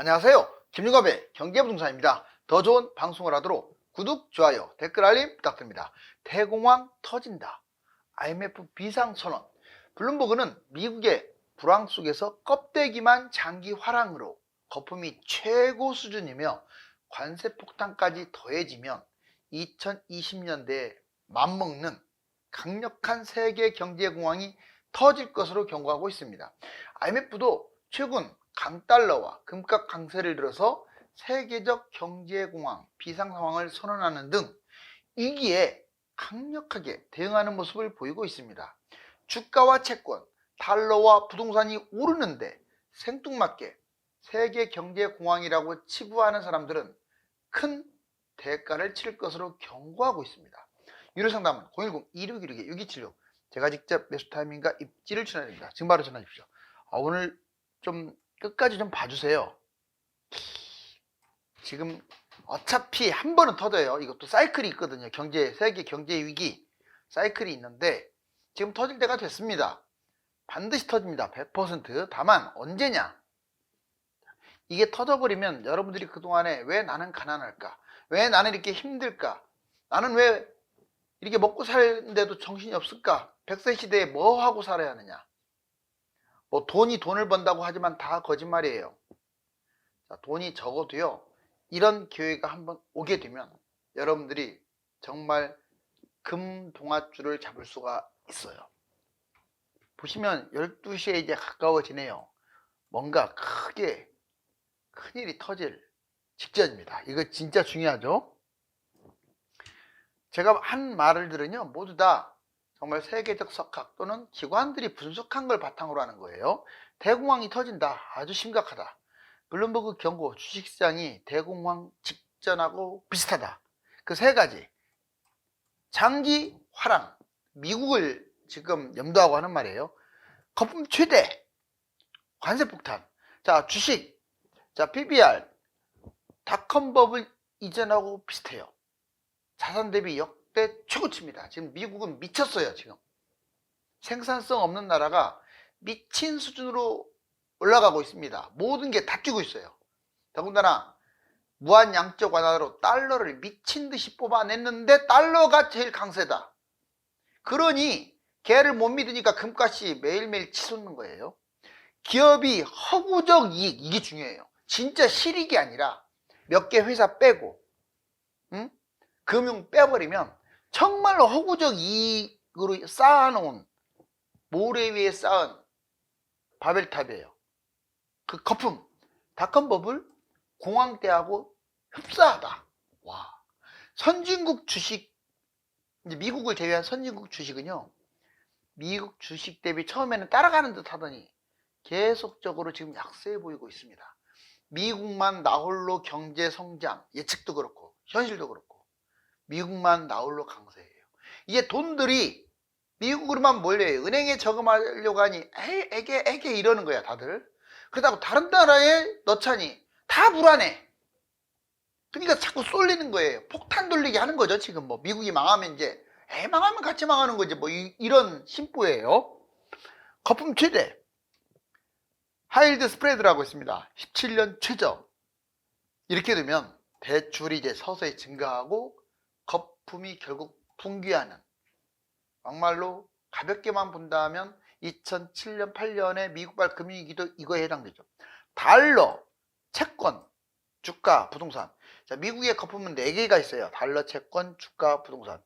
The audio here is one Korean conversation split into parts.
안녕하세요. 김윤갑의 경제부동산입니다. 더 좋은 방송을 하도록 구독, 좋아요, 댓글 알림 부탁드립니다. 대공황 터진다. IMF 비상선언. 블룸버그는 미국의 불황 속에서 껍데기만 장기 화랑으로 거품이 최고 수준이며 관세 폭탄까지 더해지면 2020년대에 맞먹는 강력한 세계 경제 공황이 터질 것으로 경고하고 있습니다. IMF도 최근 강달러와 금값 강세를 들어서 세계적 경제공황 비상 상황을 선언하는 등 위기에 강력하게 대응하는 모습을 보이고 있습니다. 주가와 채권, 달러와 부동산이 오르는데 생뚱맞게 세계 경제공황이라고 치부하는 사람들은 큰 대가를 치를 것으로 경고하고 있습니다. 유료상담은 010-2616-6276 제가 직접 매수 타이밍과 입지를 추천드립니다. 지금 바로 전화 주십시오. 오늘 좀 끝까지 좀 봐주세요. 지금 어차피 한 번은 터져요. 이것도 사이클이 있거든요. 세계 경제 위기 사이클이 있는데 지금 터질 때가 됐습니다. 반드시 터집니다. 100%. 다만 언제냐? 이게 터져버리면 여러분들이 그동안에 왜 나는 가난할까? 왜 나는 이렇게 힘들까? 나는 왜 이렇게 먹고 사는데도 정신이 없을까? 100세 시대에 뭐 하고 살아야 하느냐? 뭐 돈이 돈을 번다고 하지만 다 거짓말이에요. 자, 돈이 적어도요, 이런 기회가 한번 오게 되면 여러분들이 정말 금동아줄을 잡을 수가 있어요. 보시면 12시에 이제 가까워지네요. 뭔가 크게 큰일이 터질 직전입니다. 이거 진짜 중요하죠. 제가 한 말을 들으면 모두 다 정말 세계적 석학 또는 기관들이 분석한 걸 바탕으로 하는 거예요. 대공황이 터진다. 아주 심각하다. 블룸버그 경고, 주식시장이 대공황 직전하고 비슷하다. 그 세 가지. 장기 화랑, 미국을 지금 염두하고 하는 말이에요. 거품 최대, 관세 폭탄. 자, 주식, 자, PBR, 닷컴 버블 이전하고 비슷해요. 자산 대비 역대 최고치입니다. 지금 미국은 미쳤어요. 지금 생산성 없는 나라가 미친 수준으로 올라가고 있습니다. 모든 게 다 뛰고 있어요. 더군다나 무한 양적 완화로 달러를 미친 듯이 뽑아냈는데 달러가 제일 강세다. 그러니 걔를 못 믿으니까 금값이 매일매일 치솟는 거예요. 기업이 허구적 이익, 이게 중요해요. 진짜 실익이 아니라 몇 개 회사 빼고 금융 빼버리면 정말로 허구적 이익으로 쌓아놓은, 모래 위에 쌓은 바벨탑이에요. 그 거품, 닷컴 버블 공황 때하고 흡사하다. 와, 선진국 주식, 이제 미국을 제외한 선진국 주식은요, 미국 주식 대비 처음에는 따라가는 듯 하더니 계속적으로 지금 약세해 보이고 있습니다. 미국만 나홀로 경제 성장 예측도 그렇고 현실도 그렇고 미국만 나홀로 강세예요. 이제 돈들이 미국으로만 몰려요. 은행에 저금하려고 하니 애게 이러는 거야 다들. 그러다가 다른 나라에 넣자니 다 불안해. 그러니까 자꾸 쏠리는 거예요. 폭탄 돌리기 하는 거죠. 지금 뭐 미국이 망하면 이제 망하면 같이 망하는 거지 뭐 이런 심보예요. 거품 최대, 하이힐드 스프레드라고 있습니다. 17년 최저. 이렇게 되면 대출이 이제 서서히 증가하고 거품이 결국 붕괴하는, 막말로 가볍게만 본다면 2007년 8년에 미국발 금융위기도 이거에 해당되죠. 달러, 채권, 주가, 부동산. 자, 미국의 거품은 4개가 있어요. 달러, 채권, 주가, 부동산.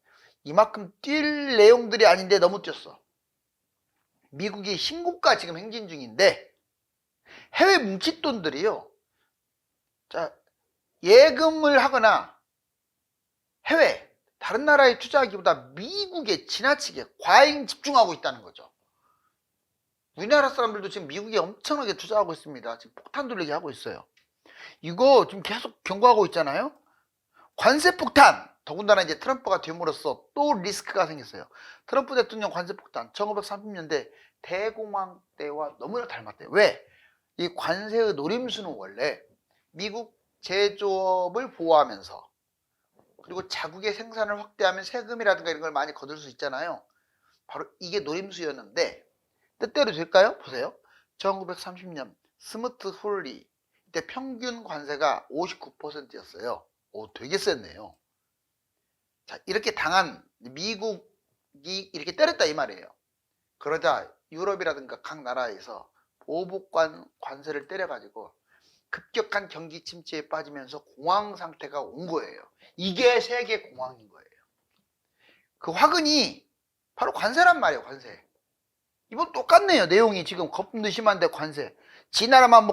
이만큼 뛸 내용들이 아닌데 너무 뛰었어. 미국이 신고가 지금 행진 중인데 해외 뭉칫돈들이요, 자, 예금을 하거나 해외 다른 나라에 투자하기보다 미국에 지나치게 과잉 집중하고 있다는 거죠. 우리나라 사람들도 지금 미국에 엄청나게 투자하고 있습니다. 지금 폭탄 돌리기 하고 있어요. 이거 지금 계속 경고하고 있잖아요. 관세 폭탄, 더군다나 이제 트럼프가 됨으로써 또 리스크가 생겼어요. 트럼프 대통령 관세 폭탄 1930년대 대공황 때와 너무나 닮았대요. 왜? 이 관세의 노림수는 원래 미국 제조업을 보호하면서 그리고 자국의 생산을 확대하면 세금이라든가 이런 걸 많이 거둘 수 있잖아요. 바로 이게 노림수였는데 뜻대로 될까요? 보세요. 1930년 스무트 홀리, 이때 평균 관세가 59%였어요. 오, 되게 셌네요. 자, 이렇게 당한 미국이 이렇게 때렸다 이 말이에요. 그러자 유럽이라든가 각 나라에서 보복 관세를 때려가지고 급격한 경기 침체에 빠지면서 공황 상태가 온 거예요. 이게 세계 공황인 거예요. 그 화근이 바로 관세란 말이에요. 관세. 이번 똑같네요. 내용이 지금 거품도 심한데 관세. 지 나라만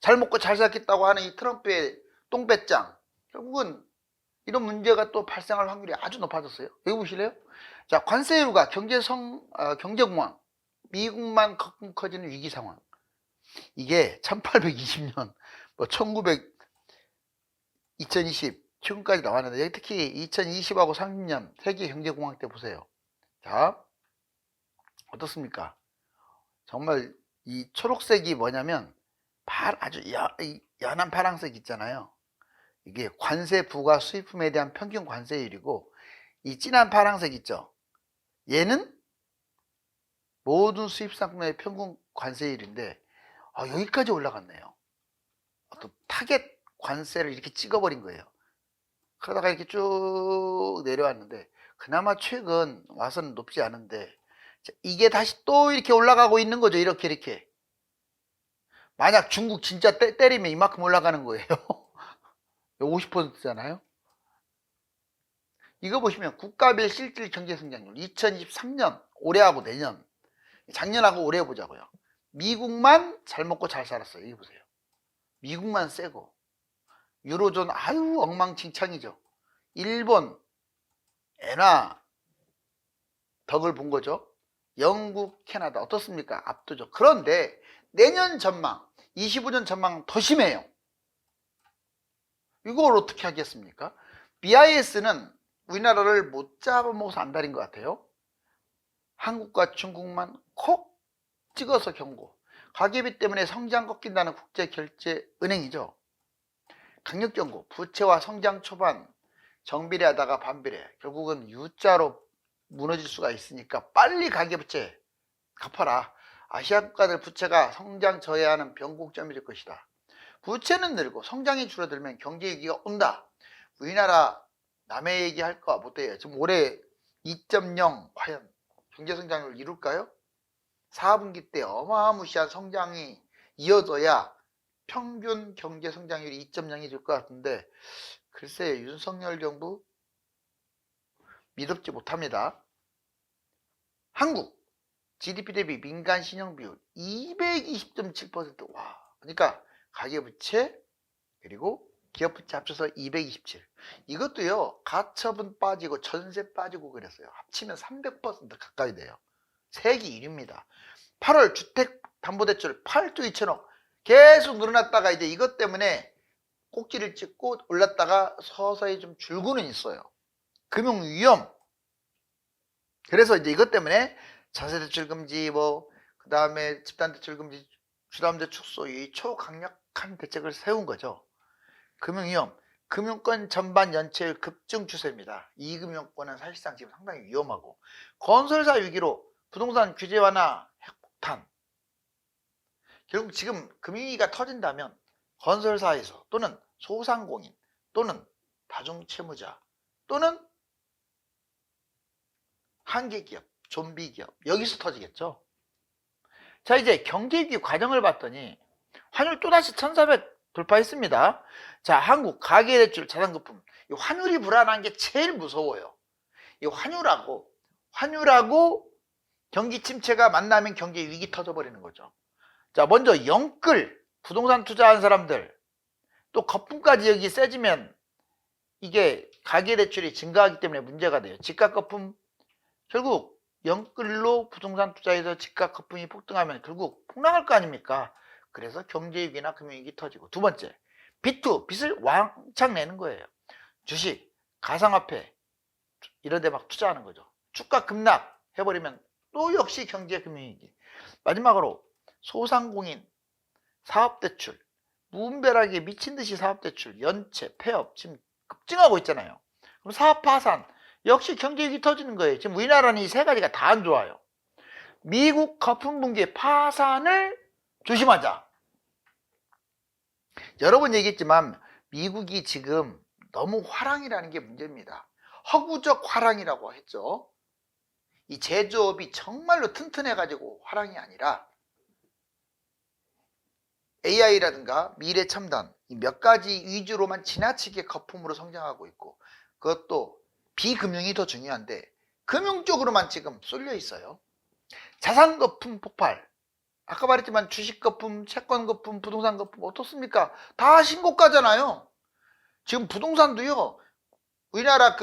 잘 먹고 잘 살겠다고 하는 이 트럼프의 똥배짱. 결국은 이런 문제가 또 발생할 확률이 아주 높아졌어요. 여기 보실래요? 자, 관세율과 경제공황, 미국만 거품 커지는 위기 상황. 이게 1820년, 2020, 최근까지 나왔는데, 특히 2020하고 30년 세계 경제공황 때 보세요. 자, 어떻습니까? 정말 이 초록색이 뭐냐면, 아주 연한 파란색 있잖아요. 이게 관세 부과 수입품에 대한 평균 관세율이고, 이 진한 파란색 있죠? 얘는 모든 수입상품의 평균 관세율인데 여기까지 올라갔네요. 어떤 타겟 관세를 이렇게 찍어버린 거예요. 그러다가 이렇게 쭉 내려왔는데 그나마 최근 와서는 높지 않은데 이게 다시 또 이렇게 올라가고 있는 거죠. 이렇게 만약 중국 진짜 때리면 이만큼 올라가는 거예요. 50%잖아요. 이거 보시면 국가별 실질 경제성장률 2023년 올해하고 내년, 작년하고 올해 보자고요. 미국만 잘 먹고 잘 살았어요. 여기 보세요. 미국만 세고, 유로존 아유 엉망진창이죠. 일본 엔화 덕을 본 거죠. 영국, 캐나다 어떻습니까? 압도적. 그런데 내년 전망, 25년 전망은 더 심해요. 이걸 어떻게 하겠습니까? BIS는 우리나라를 못 잡아먹어서 안달인 것 같아요. 한국과 중국만 콕 찍어서 경고. 가계비 때문에 성장 꺾인다는 국제결제은행이죠. 강력 경고. 부채와 성장 초반 정비례하다가 반비례. 결국은 U자로 무너질 수가 있으니까 빨리 가계부채 갚아라. 아시아 국가들 부채가 성장 저해하는 변곡점이 될 것이다. 부채는 늘고 성장이 줄어들면 경제 위기가 온다. 우리나라 남의 얘기할 거 못해요. 지금 올해 2.0 과연 경제성장을 이룰까요? 4분기 때 어마무시한 성장이 이어져야 평균 경제성장률이 2.0이 될 것 같은데 글쎄 윤석열 정부 믿음지 못합니다. 한국 GDP 대비 민간 신용 비율 220.7%. 와, 그러니까 가계부채 그리고 기업부채 합쳐서 227. 이것도요 가처분 빠지고 전세 빠지고 그랬어요. 합치면 300% 가까이 돼요. 세계 1위입니다. 8월 주택담보대출 8조 2천억 계속 늘어났다가 이제 이것 때문에 꼭지를 찍고 올랐다가 서서히 좀 줄고는 있어요. 금융위험. 그래서 이제 이것 때문에 전세대출 금지 그 다음에 집단대출 금지 주담대 축소 이 초강력한 대책을 세운 거죠. 금융위험. 금융권 전반 연체율 급증 추세입니다. 이 금융권은 사실상 지금 상당히 위험하고 건설사 위기로 부동산 규제 완화 핵폭탄. 결국 지금 금융위기가 터진다면 건설사에서 또는 소상공인 또는 다중채무자 또는 한계기업, 좀비기업 여기서 터지겠죠. 자, 이제 경제위기 과정을 봤더니 환율 또다시 1400 돌파했습니다. 자, 한국 가계대출 자산거품 이 환율이 불안한 게 제일 무서워요. 이 환율하고 경기 침체가 만나면 경제 위기 터져버리는 거죠. 자, 먼저 영끌 부동산 투자한 사람들 또 거품까지 여기 세지면 이게 가계대출이 증가하기 때문에 문제가 돼요. 집값 거품 결국 영끌로 부동산 투자해서 집값 거품이 폭등하면 결국 폭락할 거 아닙니까? 그래서 경제위기나 금융위기 터지고 두 번째 빚을 왕창 내는 거예요. 주식, 가상화폐 이런 데 막 투자하는 거죠. 주가 급락 해버리면 또 역시 경제 금융위기. 마지막으로 소상공인 사업대출 무분별하게 미친듯이 사업대출 연체 폐업 지금 급증하고 있잖아요. 그럼 사업 파산 역시 경제위기 터지는 거예요. 지금 우리나라는 이 세 가지가 다 안 좋아요. 미국 거품 붕괴 파산을 조심하자. 여러 번 얘기했지만 미국이 지금 너무 화랑이라는 게 문제입니다. 허구적 화랑이라고 했죠. 이 제조업이 정말로 튼튼해가지고 화랑이 아니라 AI라든가 미래 첨단 몇 가지 위주로만 지나치게 거품으로 성장하고 있고, 그것도 비금융이 더 중요한데 금융 쪽으로만 지금 쏠려 있어요. 자산 거품 폭발. 아까 말했지만 주식 거품, 채권 거품, 부동산 거품 어떻습니까? 다 신고가잖아요. 지금 부동산도요. 우리나라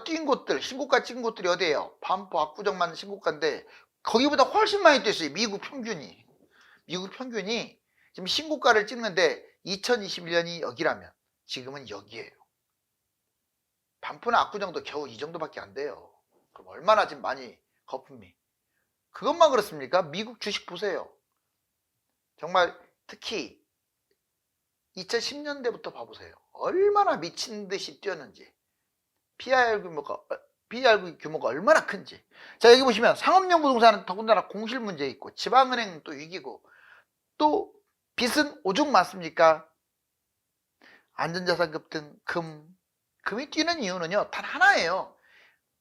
뛴 곳들, 신고가 찍은 곳들이 어디예요? 반포, 압구정만 신고가인데 거기보다 훨씬 많이 뛰었어요. 미국 평균이. 미국 평균이 지금 신고가를 찍는데 2021년이 여기라면 지금은 여기에요. 반포나 압구정도 겨우 이 정도밖에 안 돼요. 그럼 얼마나 지금 많이 거품이. 그것만 그렇습니까? 미국 주식 보세요. 정말 특히 2010년대부터 봐보세요. 얼마나 미친 듯이 뛰었는지. PER 규모가 얼마나 큰지. 자, 여기 보시면 상업용 부동산은 더군다나 공실 문제 있고, 지방은행은 또 위기고, 또 빚은 오죽 많습니까? 안전자산 급등, 금이 뛰는 이유는요, 단 하나예요.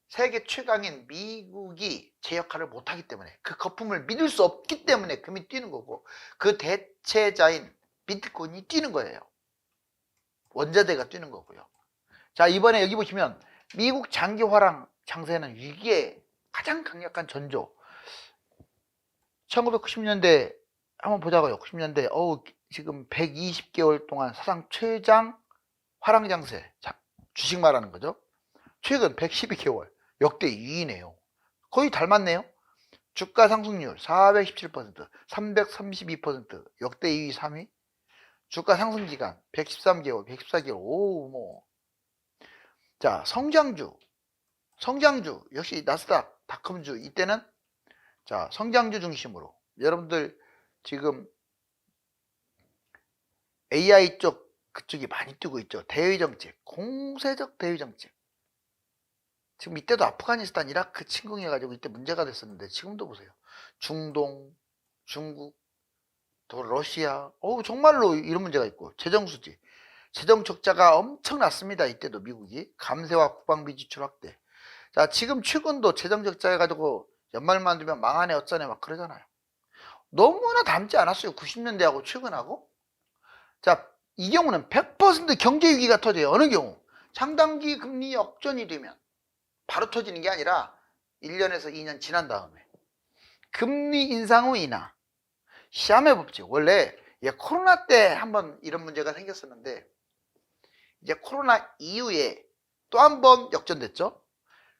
세계 최강인 미국이 제 역할을 못하기 때문에, 그 거품을 믿을 수 없기 때문에 금이 뛰는 거고, 그 대체자인 비트코인이 뛰는 거예요. 원자재가 뛰는 거고요. 자, 이번에 여기 보시면 미국 장기 화랑 장세는 위기의 가장 강력한 전조. 1990년대 한번 보자고요. 90년대 지금 120개월 동안 사상 최장 화랑 장세. 자, 주식 말하는 거죠. 최근 112개월 역대 2위네요. 거의 닮았네요. 주가 상승률 417%, 332%, 역대 2위 3위. 주가 상승 기간 113개월, 114개월. 자, 성장주 역시 나스닥 닷컴주. 이때는 자, 성장주 중심으로 여러분들 지금 AI 쪽 그쪽이 많이 뜨고 있죠. 대외정책, 공세적 대외정책. 지금 이때도 아프가니스탄, 이라크 침공해가지고 이때 문제가 됐었는데 지금도 보세요. 중동, 중국, 또 러시아, 정말로 이런 문제가 있고, 재정수지, 재정 적자가 엄청났습니다. 이때도 미국이 감세와 국방비 지출 확대. 자, 지금 최근도 재정 적자 해가지고 연말만 되면 망하네 어쩌네 막 그러잖아요. 너무나 닮지 않았어요. 90년대하고 최근하고. 자, 이 경우는 100% 경제 위기가 터져요. 어느 경우? 장단기 금리 역전이 되면 바로 터지는 게 아니라 1년에서 2년 지난 다음에 금리 인상 후 인하. 시암의 법칙. 원래 코로나 때 한번 이런 문제가 생겼었는데 이제 코로나 이후에 또 한 번 역전됐죠.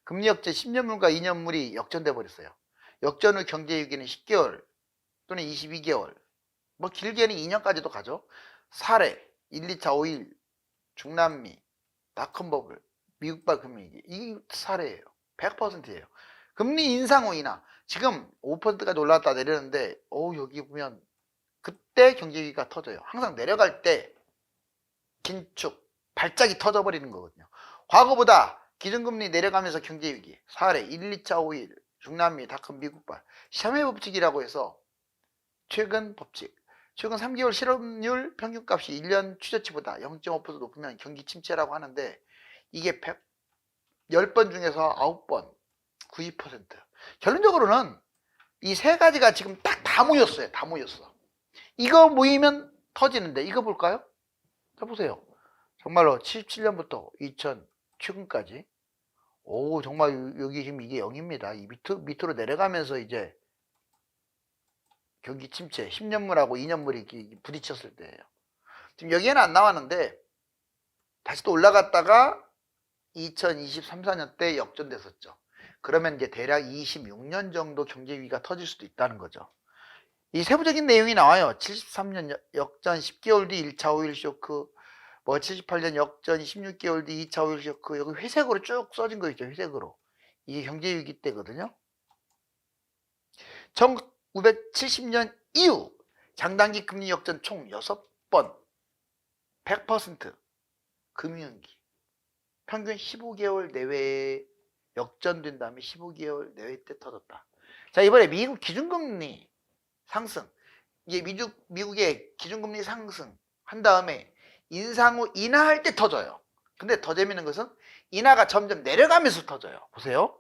금리 역전 10년물과 2년물이 역전돼 버렸어요. 역전 후 경제 위기는 10개월 또는 22개월, 뭐 길게는 2년까지도 가죠. 사례 1, 2차 5일 중남미 닷컴 버블, 미국발 금융위기, 이 사례예요. 100%예요. 금리 인상 후 인하. 지금 5%까지 올라갔다 내렸는데 여기 보면 그때 경제위기가 터져요. 항상 내려갈 때 긴축 발작이 터져버리는 거거든요. 과거보다 기준금리 내려가면서 경제위기. 사례 1, 2차 5일 중남미 닷컴 미국발. 샤메 법칙이라고 해서 최근 법칙. 최근 3개월 실업률 평균값이 1년 최저치보다 0.5% 높으면 경기 침체라고 하는데 이게 10번 중에서 9번 90%. 결론적으로는 이 세 가지가 지금 딱 다 모였어요. 다 모였어. 이거 모이면 터지는데 이거 볼까요? 자, 보세요. 정말로 77년부터 2000 최근까지 정말 여기 지금 이게 0입니다. 이 밑으로 내려가면서 이제 경기 침체 10년물하고 2년물이 부딪혔을 때예요. 지금 여기에는 안 나왔는데 다시 또 올라갔다가 2023, 4년 때 역전됐었죠. 그러면 이제 대략 26년 정도 경제위기가 터질 수도 있다는 거죠. 이 세부적인 내용이 나와요. 73년 역전 10개월 뒤 1차 5일 쇼크, 78년 역전 16개월 뒤 2차 5일 쇼크. 여기 회색으로 쭉 써진 거 있죠. 회색으로. 이게 경제위기 때거든요. 1970년 이후 장단기 금리 역전 총 6번 100% 금융위기. 평균 15개월 내외에 역전된 다음에 15개월 내외 때 터졌다. 자, 이번에 미국 기준금리 상승. 이게 미국의 기준금리 상승. 한 다음에 인상 후 인하할 때 터져요. 근데 더 재밌는 것은 인하가 점점 내려가면서 터져요. 보세요.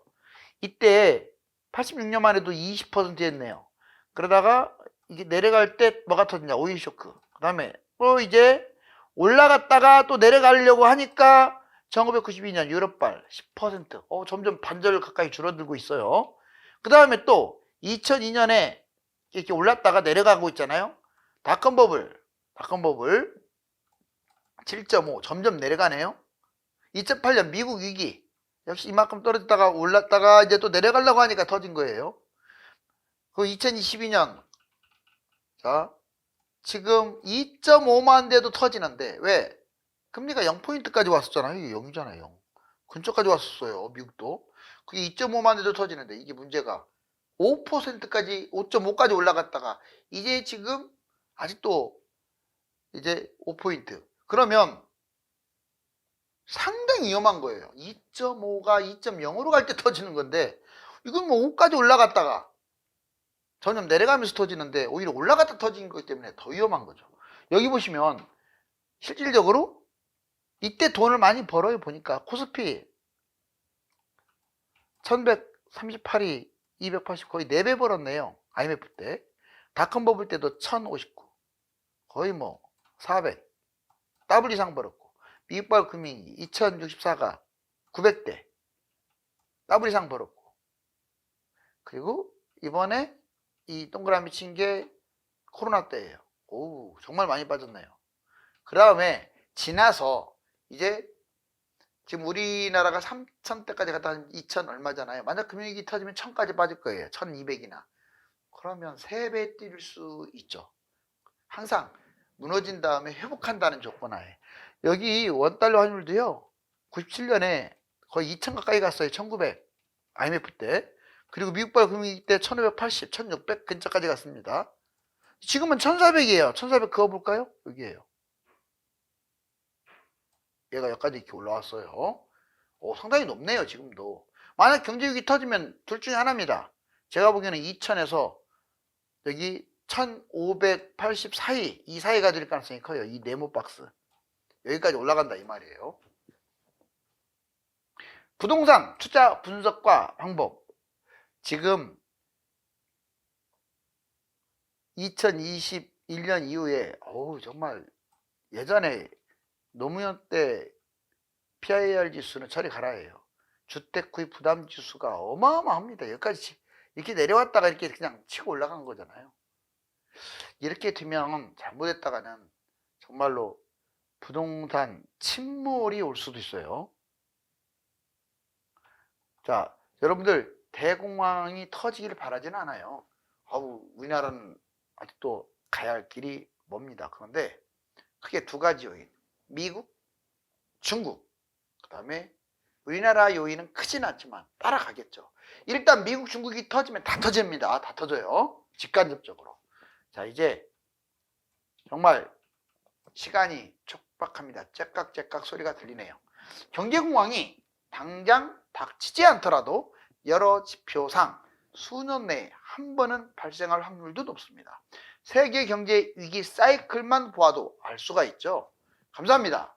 이때 86년만 해도 20%였네요. 그러다가 이게 내려갈 때 뭐가 터지냐? 오일 쇼크. 그 다음에 또 이제 올라갔다가 또 내려가려고 하니까 1992년 유럽발 10%. 점점 반절 가까이 줄어들고 있어요. 그 다음에 또 2002년에 이렇게 올랐다가 내려가고 있잖아요. 닷컴 버블 7.5 점점 내려가네요. 2008년 미국 위기 역시 이만큼 떨어졌다가 올랐다가 이제 또 내려가려고 하니까 터진 거예요. 그 2022년 자 지금 2.5만 대도 터지는데 왜? 금리가 0포인트까지 왔었잖아요. 이게 0이잖아요. 0. 근처까지 왔었어요. 미국도. 그게 2.5만 대도 터지는데 이게 문제가 5%까지 5.5까지 올라갔다가 이제 지금 아직도 이제 5포인트. 그러면 상당히 위험한 거예요. 2.5가 2.0으로 갈 때 터지는 건데 이건 뭐 5까지 올라갔다가 전혀 내려가면서 터지는데 오히려 올라갔다 터진 거기 때문에 더 위험한 거죠. 여기 보시면 실질적으로 이때 돈을 많이 벌어요. 보니까 코스피 1138이 280 거의 4배 벌었네요. IMF 때. 닷컴 버블 때도 1059 거의 뭐 400 더블 이상 벌었고 미국발 금융위 2064가 900대 더블 이상 벌었고 그리고 이번에 이 동그라미 친 게 코로나 때예요. 오 정말 많이 빠졌네요. 그 다음에 지나서 이제 지금 우리나라가 3,000대까지 갔다 한 2,000 얼마잖아요. 만약 금융위기 터지면 1,000까지 빠질 거예요. 1,200이나. 그러면 3배 뛸 수 있죠. 항상 무너진 다음에 회복한다는 조건하에. 여기 원달러 환율도요. 97년에 거의 2,000 가까이 갔어요. 1,900 IMF 때. 그리고 미국발 금융위기 때 1,580, 1,600 근처까지 갔습니다. 지금은 1,400이에요. 1,400 그어볼까요? 여기에요. 얘가 여기까지 이렇게 올라왔어요. 상당히 높네요. 지금도. 만약 경제위기 터지면 둘 중에 하나입니다. 제가 보기에는 2,000에서 여기 1,580 사이, 이 사이가 될 가능성이 커요. 이 네모 박스. 여기까지 올라간다 이 말이에요. 부동산 투자 분석과 방법. 지금 2021년 이후에 정말 예전에 노무현 때 PIR 지수는 저리 가라예요. 주택 구입 부담 지수가 어마어마합니다. 여기까지 이렇게 내려왔다가 이렇게 그냥 치고 올라간 거잖아요. 이렇게 되면 잘못했다가는 정말로 부동산 침몰이 올 수도 있어요. 자, 여러분들 대공황이 터지기를 바라지는 않아요. 우리나라는 아직도 가야 할 길이 멉니다. 그런데 크게 두 가지 요인. 미국, 중국, 그 다음에 우리나라 요인은 크진 않지만 따라가겠죠. 일단 미국, 중국이 터지면 다 터집니다. 다 터져요. 직간접적으로. 자, 이제 정말 시간이 촉박합니다. 째깍째깍 소리가 들리네요. 경제공황이 당장 닥치지 않더라도 여러 지표상 수년 내에 한 번은 발생할 확률도 높습니다. 세계 경제 위기 사이클만 보아도 알 수가 있죠. 감사합니다.